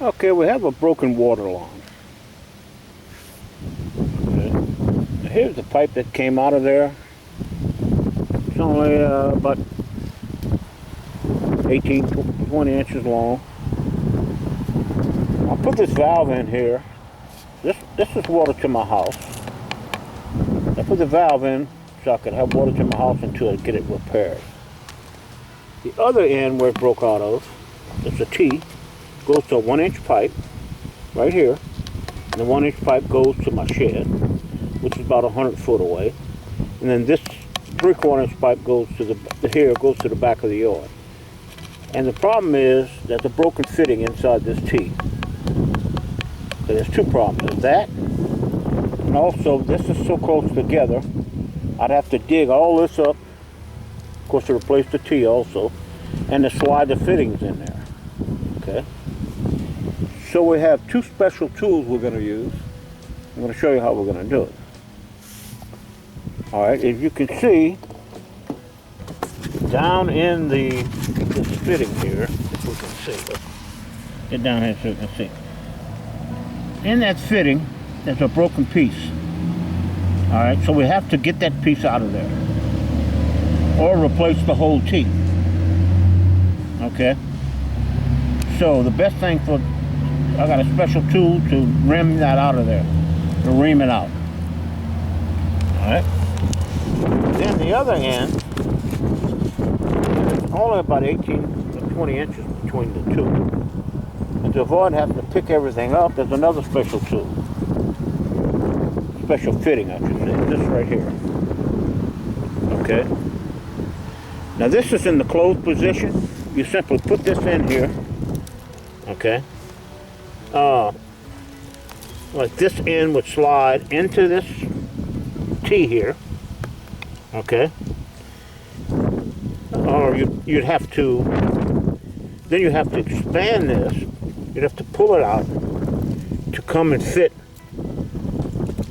Okay, we have a broken water line. Okay. Now here's the pipe that came out of there. It's only about 18, 20 inches long. I'll put this valve in here. This is water to my house. I put the valve in so I could have water to my house until I get it repaired. The other end where it broke out of, it's a T, goes to a 1-inch pipe right here, and the 1-inch pipe goes to my shed, which is about 100 foot away, and then this 3/4 inch pipe goes to goes to the back of the yard. And the problem is that the broken fitting inside this T. So there's two problems. There's that, and also this is so close together, I'd have to dig all this up, of course, to replace the T also, and to slide the fittings in there. Okay. So we have two special tools we're going to use. I'm going to show you how we're going to do it. All right, as you can see, down in this fitting here, if we can see, let's get down here so you can see. In that fitting, there's a broken piece. All right, so we have to get that piece out of there, or replace the whole T. Okay. So the best thing I got a special tool to rim that out of there, to ream it out. All right. Then the other end, it's only about 18 to 20 inches between the two. And to avoid having to pick everything up, there's another special tool. Special fitting, I should say. This right here. Okay. Now this is in the closed position. You simply put this in here. Okay. Like this end would slide into this T here. Okay. Or you'd have to, then you have to expand this. You'd have to pull it out to come and fit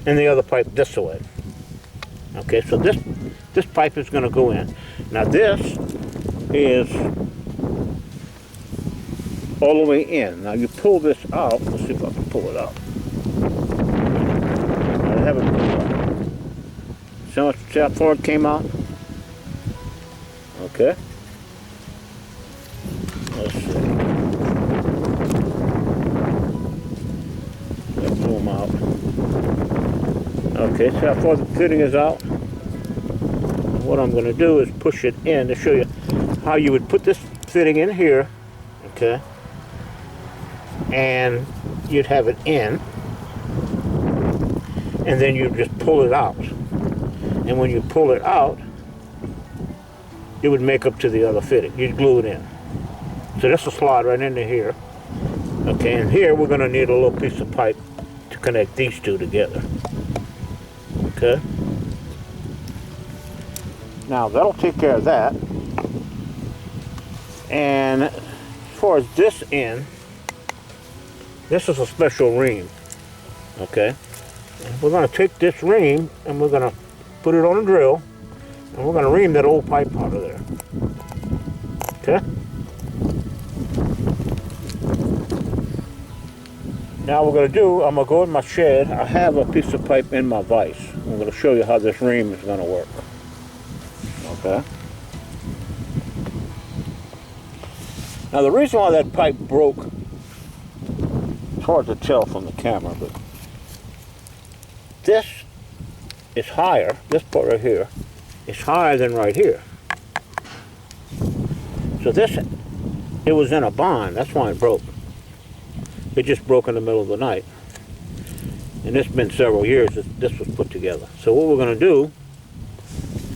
in the other pipe this way. Okay, so this pipe is going to go in. Now this is all the way in. Now you pull this out. Let's see if I can pull it out. I haven't pulled it out. See how far it came out? Okay. Let's see. Let's pull them out. Okay, see how far the fitting is out? And what I'm going to do is push it in to show you how you would put this fitting in here. Okay. And you'd have it in, and then you just pull it out. And when you pull it out, it would make up to the other fitting. You'd glue it in. So this will slide right into here. Okay, and here we're going to need a little piece of pipe to connect these two together. Okay. Now that'll take care of that. And as far as this end, this is a special ream. Okay. And we're going to take this ream and we're going to put it on a drill, and we're going to ream that old pipe out of there. Okay? Now what we're going to do, I'm going to go in my shed. I have a piece of pipe in my vise. I'm going to show you how this ream is going to work. Okay? Now the reason why that pipe broke, it's hard to tell from the camera, but this is higher, this part right here, is higher than right here. So this, it was in a bond, that's why it broke. It just broke in the middle of the night. And it's been several years that this was put together. So what we're going to do,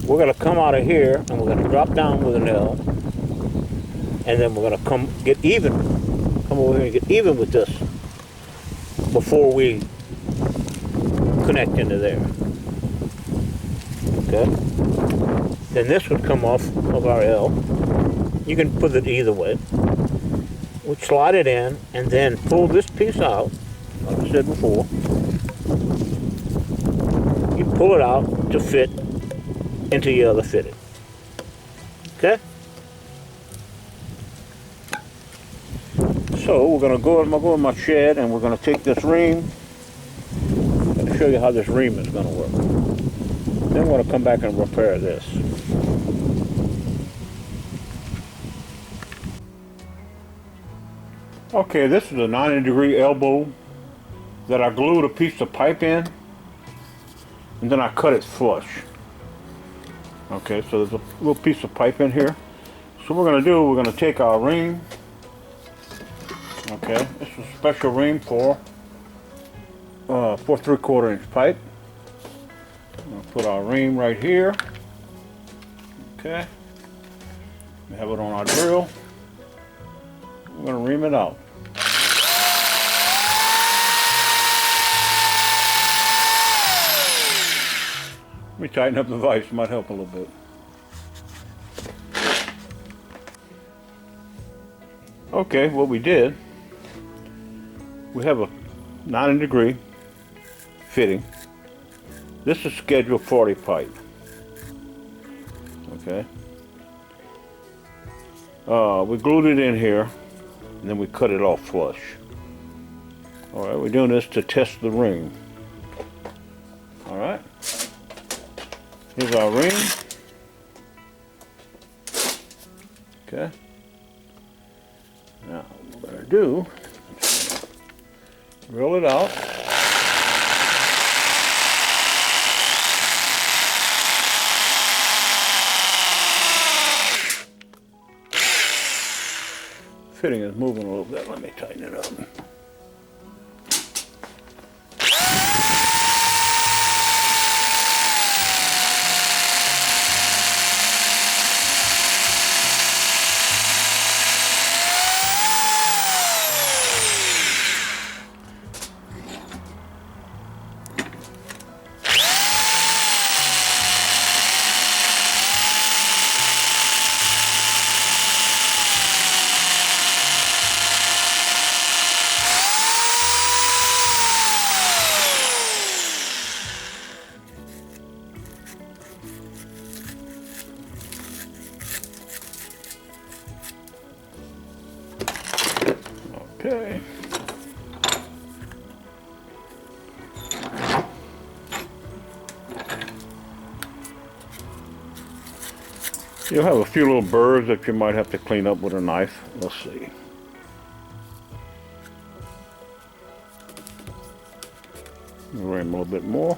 we're going to come out of here and we're going to drop down with an L, and then we're going to come over here and get even with this before we connect into there. Okay. Then this would come off of our L. You can put it either way. We'd slide it in and then pull this piece out, like I said before. You pull it out to fit into the other fitting. Okay? So I'm gonna go in my shed and we're gonna take this ream and show you how this ream is gonna work. Then we're gonna come back and repair this. Okay, this is a 90-degree elbow that I glued a piece of pipe in and then I cut it flush. Okay, so there's a little piece of pipe in here. So what we're going to do, we're going to take our ream. Okay, this is a special ream for 3/4 inch pipe. I'm going to put our ream right here. Okay, we have it on our drill. We're going to ream it out. Let me tighten up the vise, might help a little bit. Okay, what we did, we have a 90-degree fitting. This is schedule 40 pipe. Okay. We glued it in here, and then we cut it off flush. All right, we're doing this to test the ream. All right. Here's our ream. Okay. Now, what we're going to do, roll it out. Fitting is moving a little bit. Let me tighten it up. Okay. You'll have a few little burrs that you might have to clean up with a knife. Let's see. Ram a little bit more.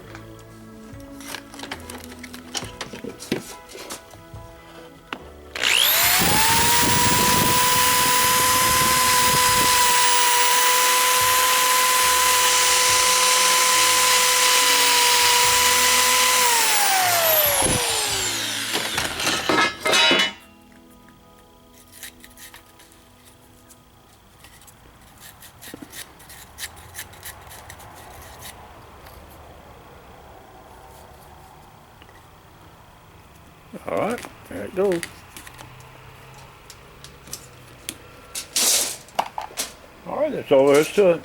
All right, there it goes. All right, that's all there is to it.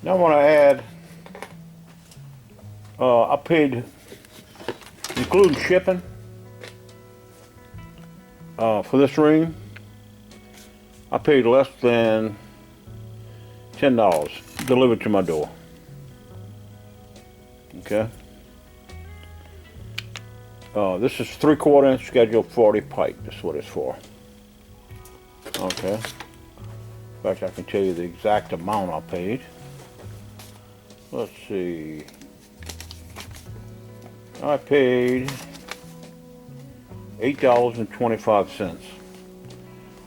Now I want to add, I paid, including shipping, for this ring, I paid less than $10 delivered to my door. Okay. This is 3/4 inch schedule 40 pipe. That's what it's for. Okay. In fact, I can tell you the exact amount I paid. Let's see. I paid $8.25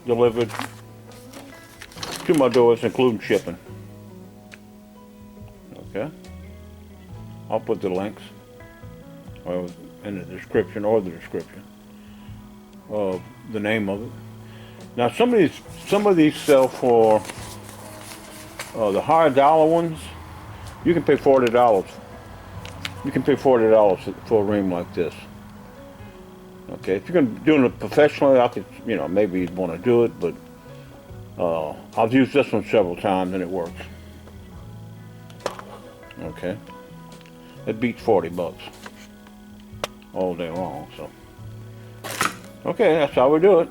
delivered to my doors, including shipping. Okay. I'll put the links in the description of the name of it. Now some of these sell for the higher dollar ones. You can pay $40. You can pay $40 for a ream like this. Okay, if you're going to be doing it professionally, I could, maybe you'd want to do it, but I've used this one several times and it works. Okay, it beats $40. all day long. So, okay, that's how we do it.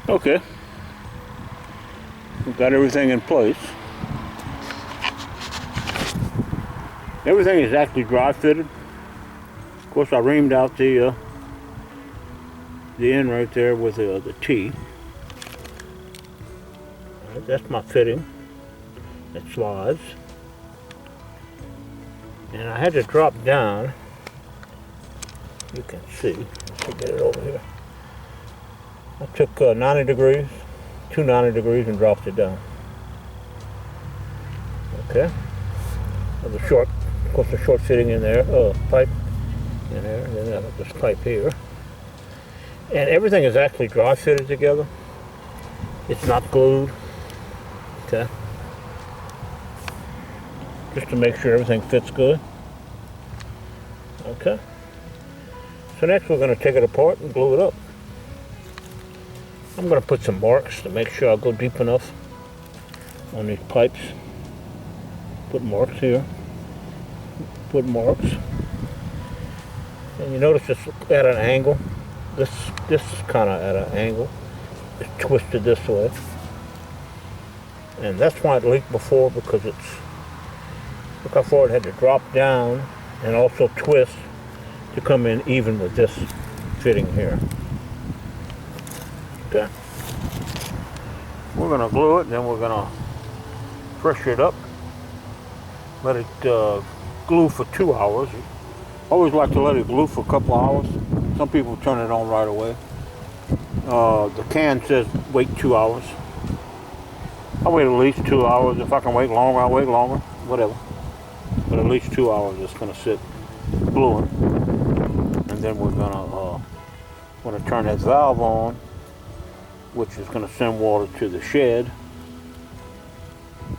Okay, we've got everything in place. Everything is actually dry fitted. Of course, I reamed out the end right there with the T. All right, that's my fitting. It slides. And I had to drop down. You can see. Let's get it over here. I took 90 degrees, 290 degrees, and dropped it down. Okay. There's a short, of course, a short fitting in there, pipe in there, and then this pipe here. And everything is actually dry fitted together. It's not glued. Okay. Just to make sure everything fits good. Okay. So next we're going to take it apart and glue it up. I'm going to put some marks to make sure I go deep enough on these pipes. Put marks here. Put marks. And you notice it's at an angle. This is kind of at an angle. It's twisted this way. And that's why it leaked before, because it's, look how far it had to drop down and also twist to come in even with this fitting here. Okay. We're going to glue it, then we're going to pressure it up. Let it glue for 2 hours. I always like to let it glue for a couple hours. Some people turn it on right away. The can says wait 2 hours. I wait at least 2 hours. If I can wait longer, I'll wait longer. Whatever. But at least 2 hours it's going to sit gluing. And then we're going to turn that valve on, which is going to send water to the shed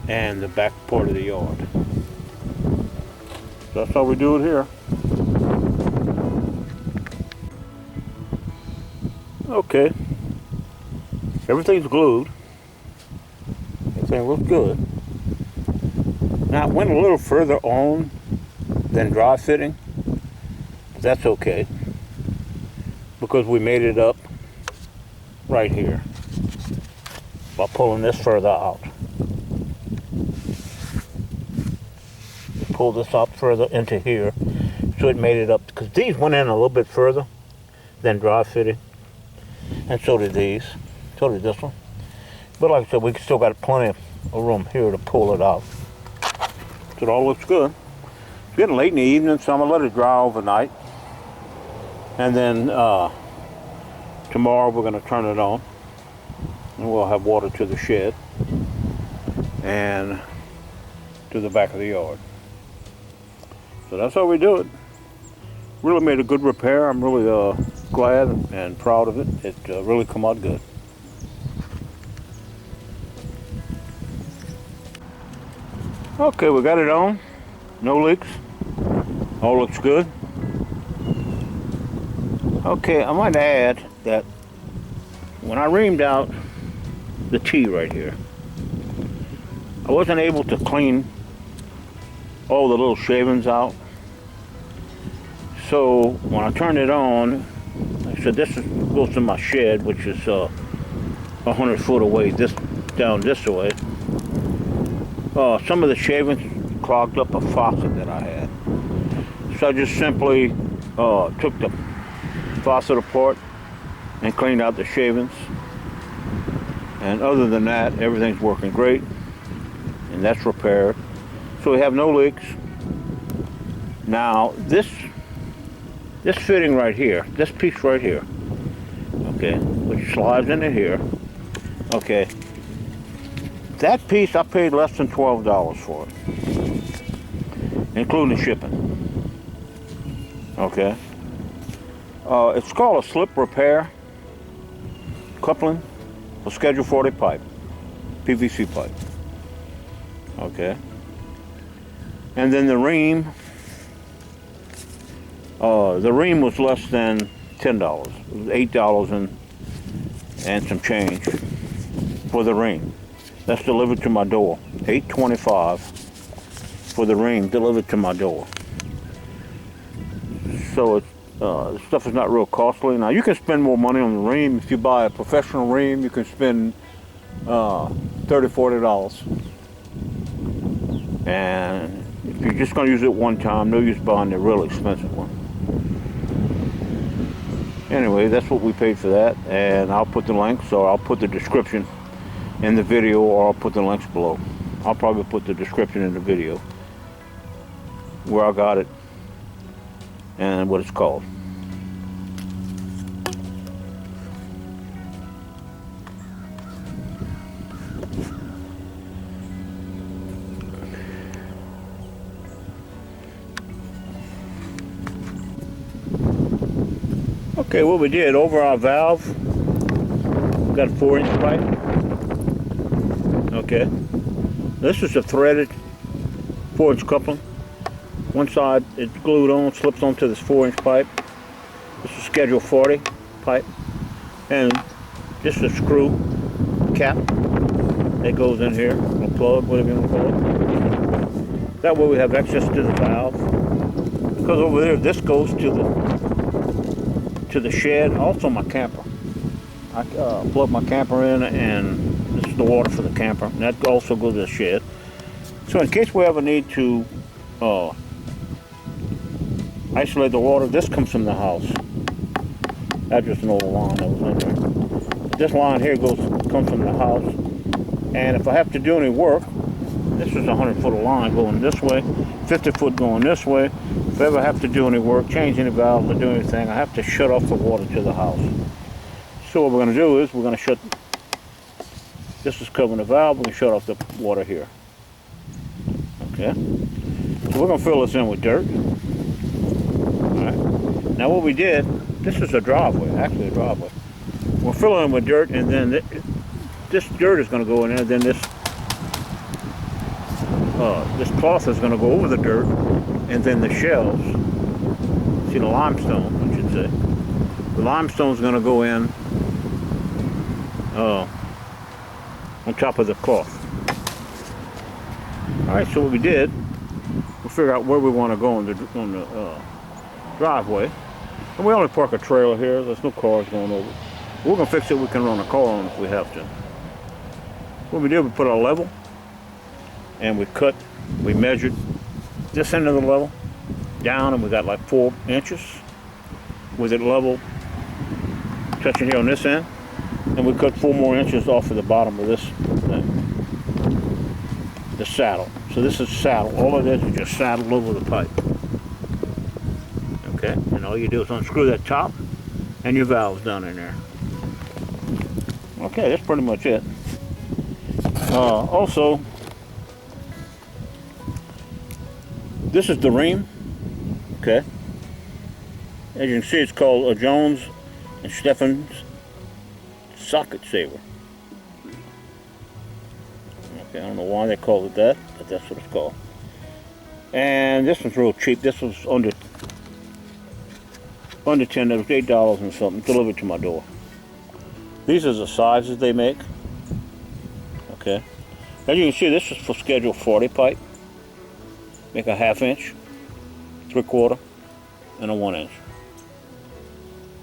and the back part of the yard. So that's how we do it here. Okay. Everything's glued. Everything looks good. Now, it went a little further on than dry fitting. That's okay, because we made it up right here by pulling this further out. Pull this out further into here, so it made it up, because these went in a little bit further than dry fitting, and so did these, so did this one. But like I said, we still got plenty of room here to pull it out. So it all looks good. It's getting late in the evening, so I'm gonna let it dry overnight, and then tomorrow we're going to turn it on, and we'll have water to the shed and to the back of the yard. So that's how we do it. Really made a good repair. I'm really glad and proud of it. It really come out good. Okay, we got it on. No leaks. All looks good. Okay, I might add that when I reamed out the T right here, I wasn't able to clean all the little shavings out. So when I turned it on, I said this goes to my shed, which is 100 foot away, down this way. Some of the shavings clogged up a faucet that I had. So I just simply took the faucet apart and cleaned out the shavings, and other than that, everything's working great, and that's repaired. So we have no leaks. Now this fitting right here, this piece right here, okay, which slides into here, okay, that piece I paid less than $12 for it, including shipping. Okay. It's called a slip repair coupling, a Schedule 40 pipe, PVC pipe. Okay. And then the Ream was less than $10. It was $8 and some change for the Ream. That's delivered to my door, $8.25 for the Ream delivered to my door. So it's, the stuff is not real costly. Now you can spend more money on the Ream. If you buy a professional Ream, you can spend $30–40. And if you're just going to use it one time, no use buying the real expensive one. Anyway, that's what we paid for that, and I'll put the links, or I'll put the description in the video, or I'll put the links below. I'll probably put the description in the video where I got it and what it's called. Okay, what we did, over our valve, we got a 4-inch pipe. Okay, this is a threaded 4-inch coupling. One side it's glued on, slips onto this 4-inch pipe. This is schedule 40 pipe, and this is a screw cap that goes in here, a plug, whatever you want to call it. That way we have access to the valve, because over there this goes to the shed, also my camper. I plug my camper in, and this is the water for the camper, and that also goes to the shed. So in case we ever need to isolate the water, this comes from the house. That's just an old line that was in there. But this line here comes from the house, and if I have to do any work, this is a 100-foot line going this way, 50-foot going this way. If I ever have to do any work, change any valve or do anything, I have to shut off the water to the house. So what we're going to do is we're going to shut, this is covering the valve, we're going to shut off the water here. Okay, so we're going to fill this in with dirt. Alright, now what we did, this is a driveway, actually a driveway. We'll fill it in with dirt, and then this dirt is going to go in there, and then this cloth is going to go over the dirt, and then the shells, see the limestone, I should say. The limestone is going to go in on top of the cloth. Alright, so what we did, we figured out where we want to go on the driveway. And we only park a trailer here, there's no cars going over. We're going to fix it, we can run a car on if we have to. What we did, we put a level, and we measured this end of the level down, and we got like 4 inches with it level touching here on this end, and we cut 4 more inches off of the bottom of this thing, the saddle. So this is saddle. All of this is just saddled over the pipe. Okay, and all you do is unscrew that top, and your valve's down in there. Okay, that's pretty much it. Also, this is the Ream. Okay, as you can see, it's called a Jones and Steffens socket saver. Okay, I don't know why they call it that, but that's what it's called. And this one's real cheap. This was under 10. It was $8 and something, delivered to my door. These are the sizes they make. Okay, as you can see, this is for schedule 40 pipe. Make a 1/2 inch, 3/4, and a 1 inch.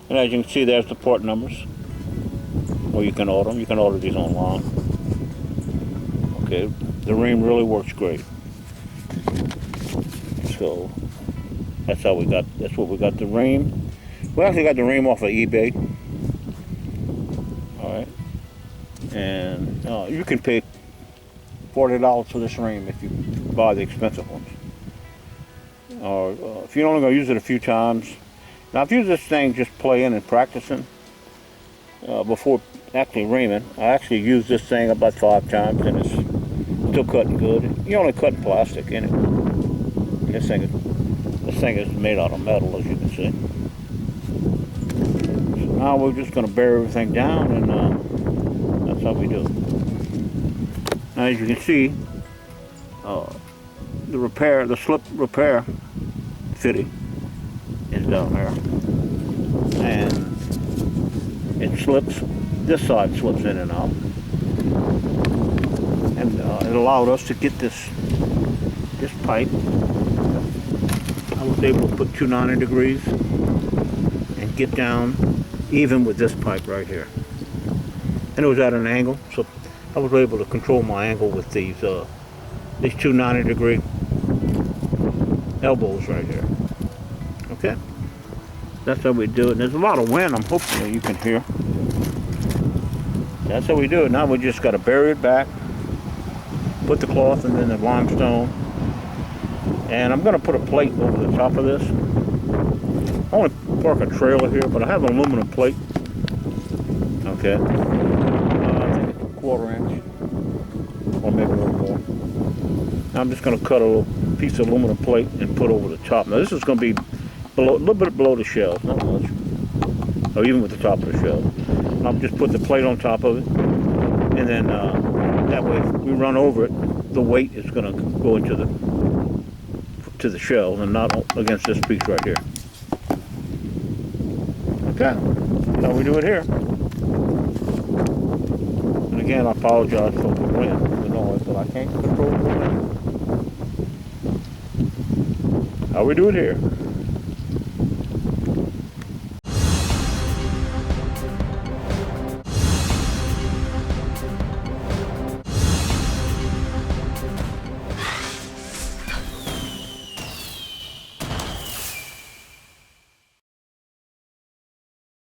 And as you can see, there's the part numbers, or you can order them. You can order these online. Okay, the Ream really works great. So that's what we got the Ream. We actually got the Ream off of eBay. All right, and you can pay $40 for this Ream if you buy the expensive ones. Or if you're only going to use it a few times. Now I've used this thing just playing and practicing before actually reaming. I actually used this thing about 5 times, and it's still cutting good. You're only cutting plastic in it. This thing is made out of metal, as you can see. So now we're just going to bear everything down, and that's how we do it. Now as you can see, the slip repair fitting is down there, and it slips. This side slips in and out, and it allowed us to get this this pipe, I was able to put 290 degrees and get down even with this pipe right here. And it was at an angle, so I was able to control my angle with these 290 degree elbows right here. Okay, that's how we do it. And there's a lot of wind, I'm hoping that you can hear. That's how we do it. Now we just got to bury it back, put the cloth and then the limestone. And I'm going to put a plate over the top of this. I want to park a trailer here, but I have an aluminum plate. Okay. I think it's a 1/4 inch, or maybe a little more. Now I'm just going to cut a little piece of aluminum plate and put over the top. Now this is going to be below, a little bit below the shells, not much, or even with the top of the shells. I'll just put the plate on top of it, and then that way if we run over it, the weight is going to go into the shells and not against this piece right here. Okay, that's how we do it here. And again, I apologize for the wind, the noise, but I can't control the wind. How we do it here.